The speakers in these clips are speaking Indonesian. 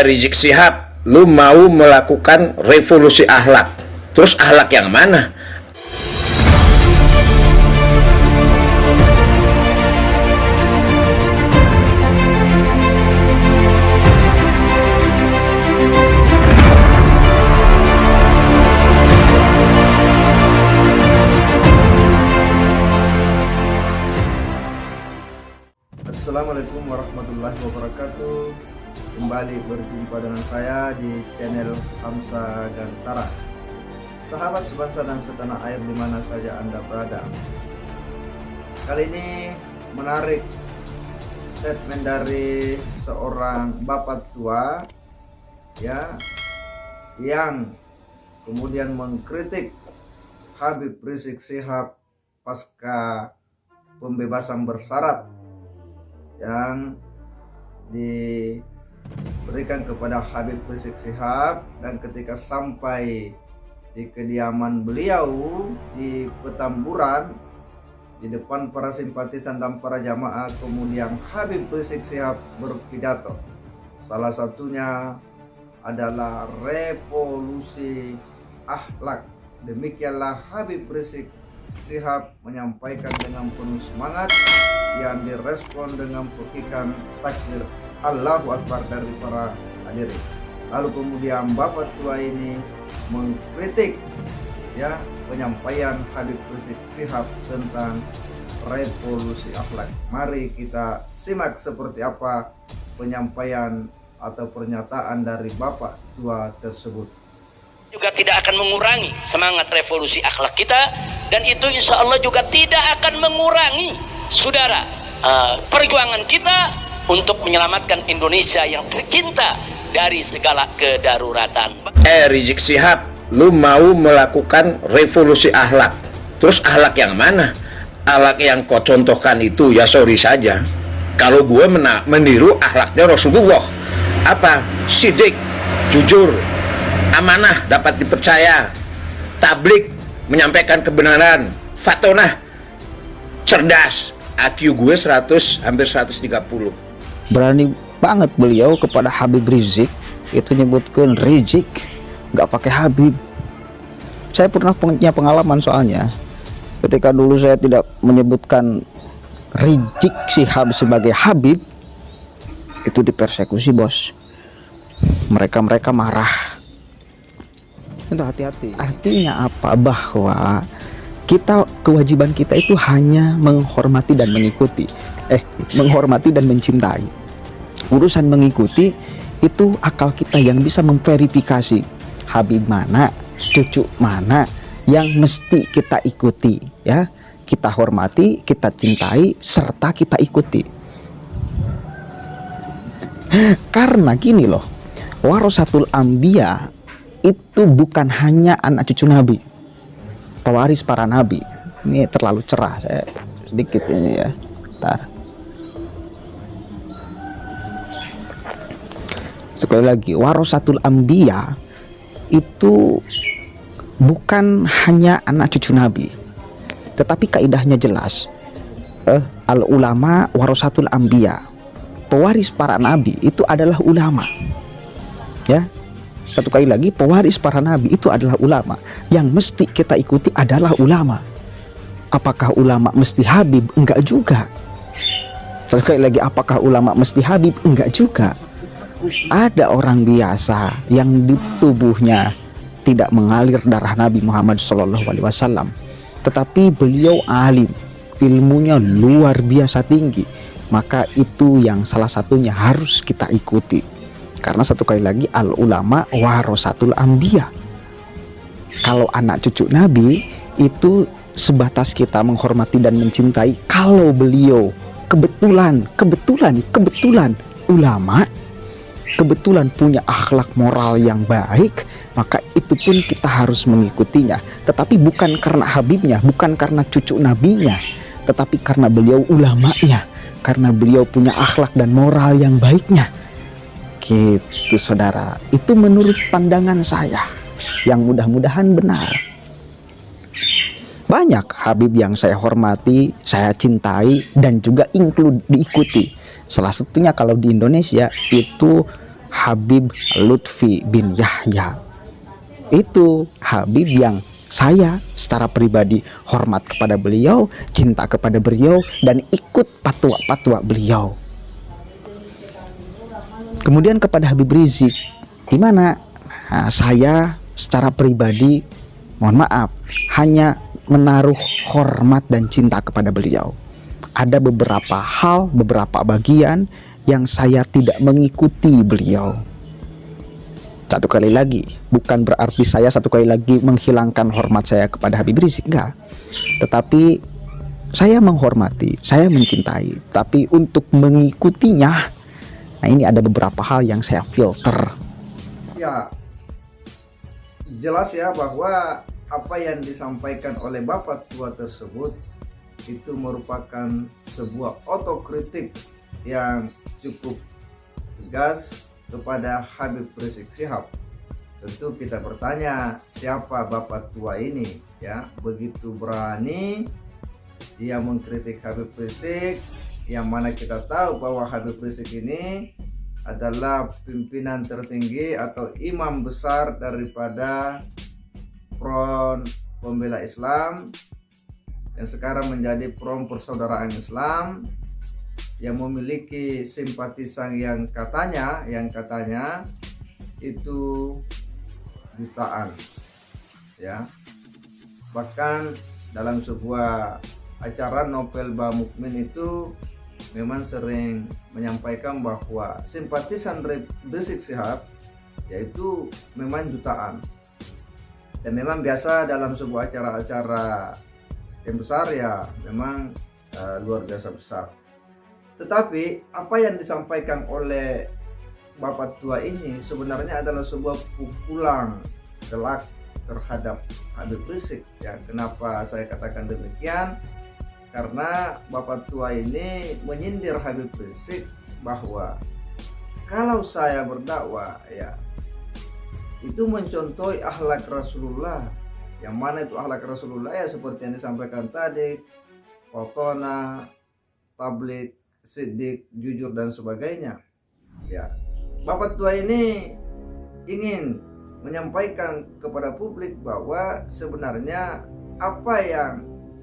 Rizik Syihab, lu mau melakukan revolusi akhlak. Terus akhlak yang mana? Assalamualaikum warahmatullahi wabarakatuh. Kembali berjumpa dengan saya di channel Hamsa Gantara. Sahabat sebangsa dan setanah air dimana saja Anda berada, kali ini menarik statement dari seorang bapak tua ya, yang kemudian mengkritik Habib Rizik Syihab pasca pembebasan bersyarat yang diberikan kepada Habib Rizik Syihab. Dan ketika sampai di kediaman beliau di Petamburan, di depan para simpatisan dan para jamaah, kemudian Habib Rizik Syihab berpidato. Salah satunya adalah revolusi akhlak. Demikianlah Habib Rizik Syihab menyampaikan dengan penuh semangat, yang direspon dengan petikan takbir Allahu Akbar dari para hadirin. Lalu kemudian bapak tua ini mengkritik ya penyampaian Habib Rizik Syihab tentang revolusi akhlak. Mari kita simak seperti apa penyampaian atau pernyataan dari bapak tua tersebut. Juga tidak akan mengurangi semangat revolusi akhlak kita, dan itu insya Allah juga tidak akan mengurangi saudara perjuangan kita untuk menyelamatkan Indonesia yang tercinta dari segala kedaruratan. Rizik Syihab, lu mau melakukan revolusi akhlak. Terus akhlak yang mana? Akhlak yang kau contohkan itu ya sorry saja, kalau gue meniru akhlaknya Rasulullah. Apa? Sidik, jujur, amanah, dapat dipercaya, tablik, menyampaikan kebenaran, fatonah, cerdas. IQ gue 100, hampir 130. Berani banget beliau kepada Habib Rizik itu nyebutkan Rizik, nggak pakai Habib. Saya pernah punya pengalaman soalnya, ketika dulu saya tidak menyebutkan Rizik Syihab sebagai Habib, itu dipersekusi bos. Mereka marah. Itu hati-hati. Artinya apa? Bahwa kewajiban kita itu hanya menghormati dan mengikuti. Menghormati dan mencintai. Urusan mengikuti itu akal kita yang bisa memverifikasi Habib mana, cucu mana yang mesti kita ikuti ya. Kita hormati, kita cintai, serta kita ikuti. Karena gini loh, warasatul anbiya itu bukan hanya anak cucu Nabi, pewaris para nabi. Ini terlalu cerah, saya sedikit ini ya. Bentar. Sekali lagi, warasatul anbiya itu bukan hanya anak cucu Nabi, tetapi kaidahnya jelas. Al ulama warasatul anbiya, pewaris para nabi itu adalah ulama. Ya. Satu kali lagi, pewaris para nabi itu adalah ulama. Yang mesti kita ikuti adalah ulama. Apakah ulama mesti Habib? Enggak juga. Satu kali lagi, apakah ulama mesti Habib? Enggak juga. Ada orang biasa yang di tubuhnya tidak mengalir darah Nabi Muhammad SAW, tetapi beliau alim, ilmunya luar biasa tinggi. Maka itu yang salah satunya harus kita ikuti. Karena satu kali lagi, al ulama warasatul anbiya. Kalau anak cucu Nabi itu sebatas kita menghormati dan mencintai. Kalau beliau kebetulan ulama, kebetulan punya akhlak moral yang baik, maka itu pun kita harus mengikutinya. Tetapi bukan karena Habibnya, bukan karena cucu nabinya, tetapi karena beliau ulamanya, karena beliau punya akhlak dan moral yang baiknya. Gitu saudara, itu menurut pandangan saya yang mudah-mudahan benar. Banyak Habib yang saya hormati, saya cintai, dan juga diikuti. Salah satunya kalau di Indonesia itu Habib Lutfi bin Yahya. Itu Habib yang saya secara pribadi hormat kepada beliau, cinta kepada beliau, dan ikut patwa-patwa beliau. Kemudian kepada Habib Rizik, di mana saya secara pribadi, mohon maaf, hanya menaruh hormat dan cinta kepada beliau. Ada beberapa hal, beberapa bagian yang saya tidak mengikuti beliau. Satu kali lagi, bukan berarti saya satu kali lagi menghilangkan hormat saya kepada Habib Rizik, enggak. Tetapi saya menghormati, saya mencintai, tapi untuk mengikutinya, nah ini ada beberapa hal yang saya filter. Ya, jelas ya bahwa apa yang disampaikan oleh Bapak Tua tersebut itu merupakan sebuah otokritik yang cukup tegas kepada Habib Rizik Syihab. Tentu kita bertanya, siapa Bapak Tua ini ya, begitu berani dia mengkritik Habib Rizik, yang mana kita tahu bahwa Habib Rizik ini adalah pimpinan tertinggi atau imam besar daripada Front Pembela Islam yang sekarang menjadi Front Persaudaraan Islam, yang memiliki simpatisan yang katanya itu jutaan ya. Bahkan dalam sebuah acara Novel Bamukmin itu memang sering menyampaikan bahwa simpatisan Rizik Syihab yaitu memang jutaan, dan memang biasa dalam sebuah acara-acara yang besar ya memang luar biasa besar. Tetapi apa yang disampaikan oleh Bapak Tua ini sebenarnya adalah sebuah pukulan telak terhadap Habib Rizik ya. Kenapa saya katakan demikian? Karena Bapak Tua ini menyindir Habib Rizik bahwa kalau saya berdakwah ya itu mencontohi akhlak Rasulullah. Yang mana itu akhlak Rasulullah ya, seperti yang disampaikan tadi, Fotona, tablik, sidik, jujur, dan sebagainya ya. Bapak Tua ini ingin menyampaikan kepada publik bahwa sebenarnya apa yang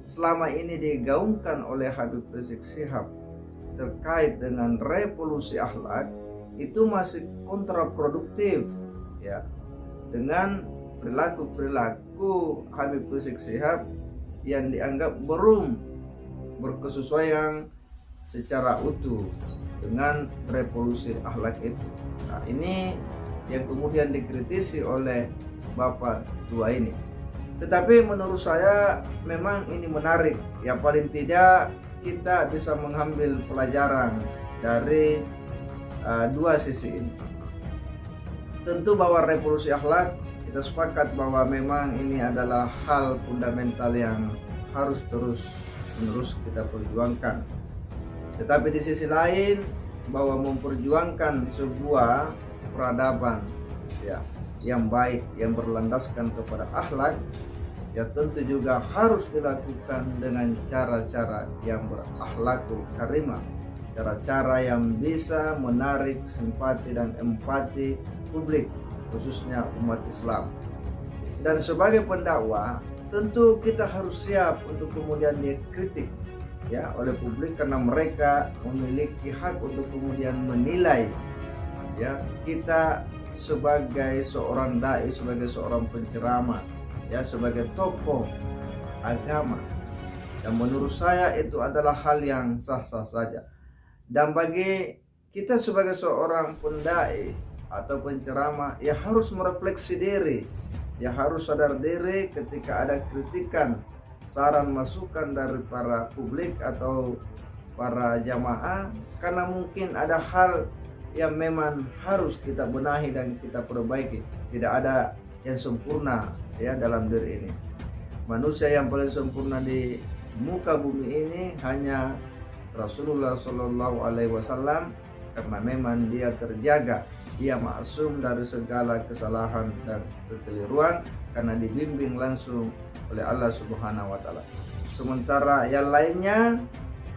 selama ini digaungkan oleh Habib Rizik Syihab terkait dengan revolusi akhlak itu masih kontraproduktif ya, dengan perilaku Habib Rizik Syihab yang dianggap belum berkesesuaian secara utuh dengan revolusi akhlak itu. Nah, ini yang kemudian dikritisi oleh Bapak Tua ini. Tetapi menurut saya memang ini menarik ya, paling tidak kita bisa mengambil pelajaran dari dua sisi ini. Tentu bahwa revolusi akhlak kita sepakat bahwa memang ini adalah hal fundamental yang harus terus-menerus kita perjuangkan. Tetapi di sisi lain bahwa memperjuangkan sebuah peradaban ya yang baik, yang berlandaskan kepada akhlak ya tentu juga harus dilakukan dengan cara-cara yang berakhlakul karimah, cara-cara yang bisa menarik simpati dan empati publik, khususnya umat Islam. Dan sebagai pendakwah tentu kita harus siap untuk kemudian dikritik ya oleh publik, karena mereka memiliki hak untuk kemudian menilai ya kita sebagai seorang dai, sebagai seorang penceramah ya, sebagai tokoh agama. Dan menurut saya itu adalah hal yang sah-sah saja. Dan bagi kita sebagai seorang pendai atau penceramah ya harus merefleksi diri, ya harus sadar diri ketika ada kritikan, saran, masukan dari para publik atau para jamaah, karena mungkin ada hal yang memang harus kita benahi dan kita perbaiki. Tidak ada yang sempurna ya dalam diri ini. Manusia yang paling sempurna di muka bumi ini hanya Rasulullah Shallallahu Alaihi Wasallam, karena memang dia terjaga, dia maksum dari segala kesalahan dan kekeliruan karena dibimbing langsung oleh Allah Subhanahu wa taala. Sementara yang lainnya,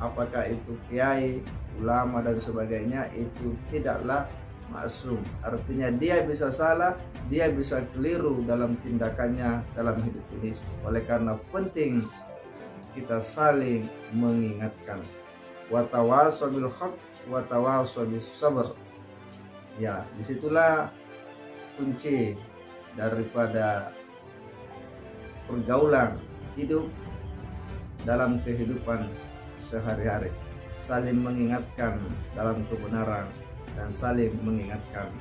apakah itu kiai, ulama dan sebagainya, itu tidaklah maksum. Artinya dia bisa salah, dia bisa keliru dalam tindakannya dalam hidup ini. Oleh karena penting kita saling mengingatkan. Wa tawassaw bil haqq wa tawassaw bis sabr. Ya, disitulah kunci daripada pergaulan hidup dalam kehidupan sehari-hari. Saling mengingatkan dalam kebenaran dan saling mengingatkan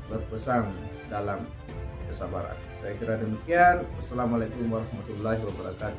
berpesan dalam kesabaran. Saya kira demikian. Wassalamualaikum warahmatullahi wabarakatuh.